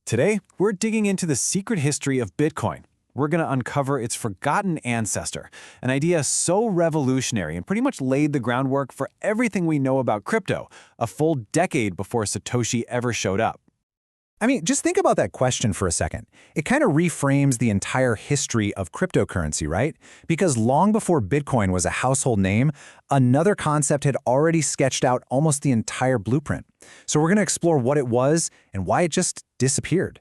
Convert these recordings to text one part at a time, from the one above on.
Today, we're digging into the secret history of Bitcoin. We're going to uncover its forgotten ancestor, an idea so revolutionary and pretty much laid the groundwork for everything we know about crypto, a full decade before Satoshi ever showed up. I mean, just think about that question for a second. It kind of reframes the entire history of cryptocurrency, right? Because long before Bitcoin was a household name, another concept had already sketched out almost the entire blueprint. So we're going to explore what it was and why it just disappeared.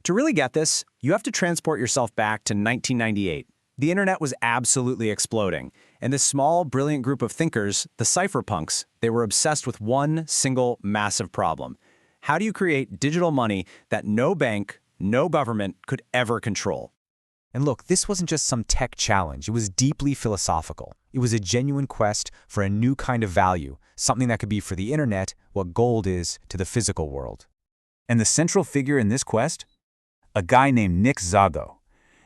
To really get this, you have to transport yourself back to 1998. The internet was absolutely exploding, and this small, brilliant group of thinkers, the cypherpunks, they were obsessed with one single massive problem. How do you create digital money that no bank, no government could ever control? And look, this wasn't just some tech challenge. It was deeply philosophical. It was a genuine quest for a new kind of value, something that could be for the internet what gold is to the physical world. And the central figure in this quest? A guy named Szabo.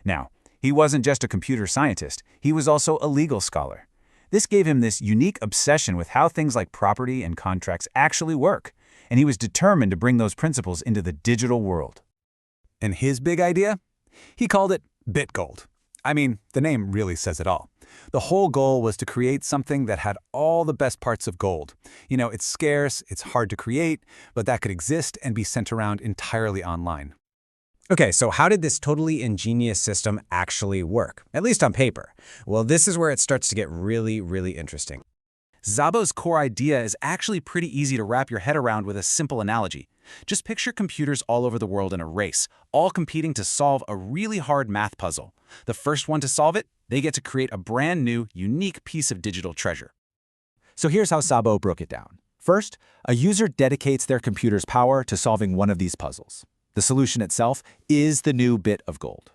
Now, he wasn't just a computer scientist, he was also a legal scholar. This gave him this unique obsession with how things like property and contracts actually work, and he was determined to bring those principles into the digital world. And his big idea? He called it BitGold. I mean, the name really says it all. The whole goal was to create something that had all the best parts of gold. You know, it's scarce, it's hard to create, but that could exist and be sent around entirely online. Okay, so how did this totally ingenious system actually work? At least on paper. Well, this is where it starts to get really interesting. Szabo's core idea is actually pretty easy to wrap your head around with a simple analogy. Just picture computers all over the world in a race, all competing to solve a really hard math puzzle. The first one to solve it, they get to create a brand new, unique piece of digital treasure. So here's how Szabo broke it down. First, a user dedicates their computer's power to solving one of these puzzles. The solution itself is the new bit of gold.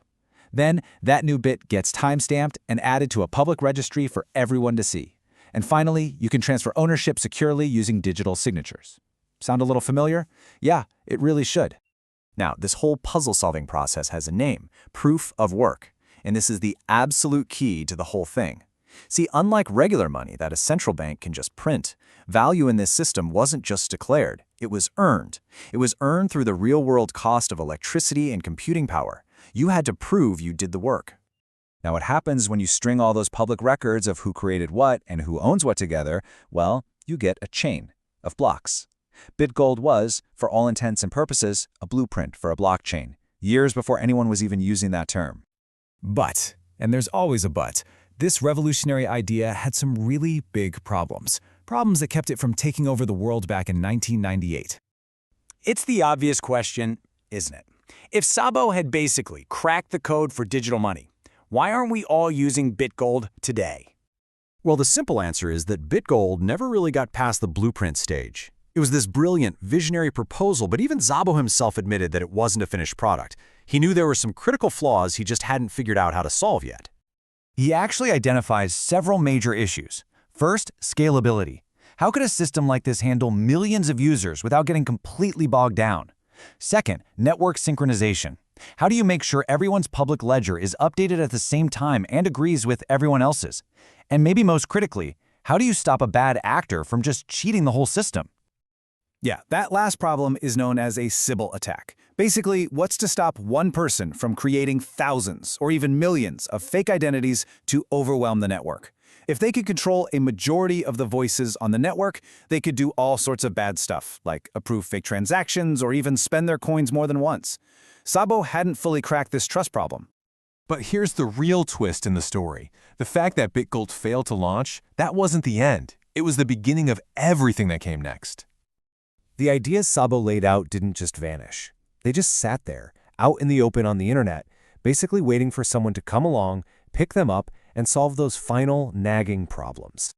Then, that new bit gets time-stamped and added to a public registry for everyone to see. And finally, you can transfer ownership securely using digital signatures. Sound a little familiar? Yeah, it really should. Now, this whole puzzle-solving process has a name, proof of work, and this is the absolute key to the whole thing. See, unlike regular money that a central bank can just print, value in this system wasn't just declared, it was earned. It was earned through the real-world cost of electricity and computing power. You had to prove you did the work. Now, what happens when you string all those public records of who created what and who owns what together? Well, you get a chain of blocks. BitGold was, for all intents and purposes, a blueprint for a blockchain, years before anyone was even using that term. But, and there's always a but, this revolutionary idea had some really big problems. Problems that kept it from taking over the world back in 1998. It's the obvious question, isn't it? If Szabo had basically cracked the code for digital money, why aren't we all using BitGold today? Well, the simple answer is that BitGold never really got past the blueprint stage. It was this brilliant, visionary proposal, but even Szabo himself admitted that it wasn't a finished product. He knew there were some critical flaws he just hadn't figured out how to solve yet. He actually identifies several major issues. First, scalability. How could a system like this handle millions of users without getting completely bogged down? Second, network synchronization. How do you make sure everyone's public ledger is updated at the same time and agrees with everyone else's? And maybe most critically, how do you stop a bad actor from just cheating the whole system? Yeah, that last problem is known as a Sybil attack. Basically, what's to stop one person from creating thousands or even millions of fake identities to overwhelm the network? If they could control a majority of the voices on the network, they could do all sorts of bad stuff, like approve fake transactions or even spend their coins more than once. Szabo hadn't fully cracked this trust problem. But here's the real twist in the story. The fact that BitGold failed to launch, that wasn't the end. It was the beginning of everything that came next. The ideas Szabo laid out didn't just vanish. They just sat there, out in the open on the internet, basically waiting for someone to come along, pick them up, and solve those final, nagging problems.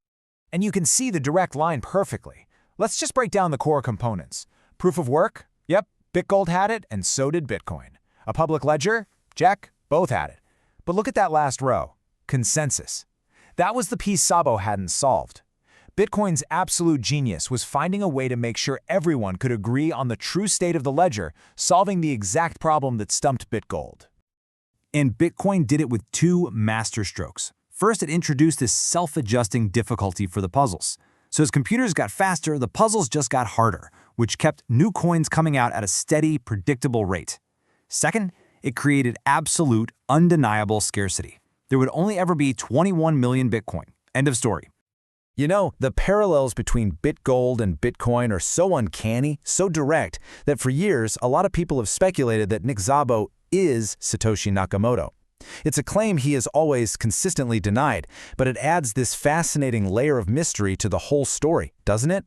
And you can see the direct line perfectly. Let's just break down the core components. Proof of work? Yep, BitGold had it, and so did Bitcoin. A public ledger? Check, both had it. But look at that last row. Consensus. That was the piece Szabo hadn't solved. Bitcoin's absolute genius was finding a way to make sure everyone could agree on the true state of the ledger, solving the exact problem that stumped BitGold. And Bitcoin did it with two master strokes. First, it introduced this self-adjusting difficulty for the puzzles. So as computers got faster, the puzzles just got harder, which kept new coins coming out at a steady, predictable rate. Second, it created absolute, undeniable scarcity. There would only ever be 21 million Bitcoin. End of story. You know, the parallels between BitGold and Bitcoin are so uncanny, so direct, that for years, a lot of people have speculated that Nick Szabo is Satoshi Nakamoto. It's a claim he has always consistently denied, but it adds this fascinating layer of mystery to the whole story, doesn't it?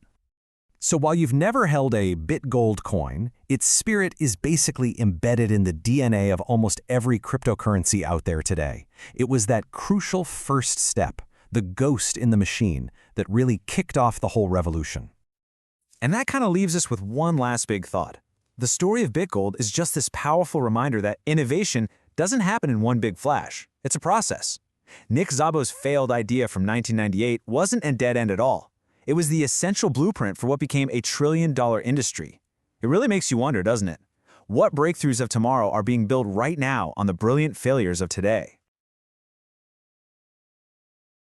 So while you've never held a BitGold coin, its spirit is basically embedded in the DNA of almost every cryptocurrency out there today. It was that crucial first step, the ghost in the machine, that really kicked off the whole revolution. And that kind of leaves us with one last big thought. The story of BitGold is just this powerful reminder that innovation doesn't happen in one big flash. It's a process. Nick Szabo's failed idea from 1998 wasn't a dead end at all. It was the essential blueprint for what became a trillion-dollar industry. It really makes you wonder, doesn't it? What breakthroughs of tomorrow are being built right now on the brilliant failures of today?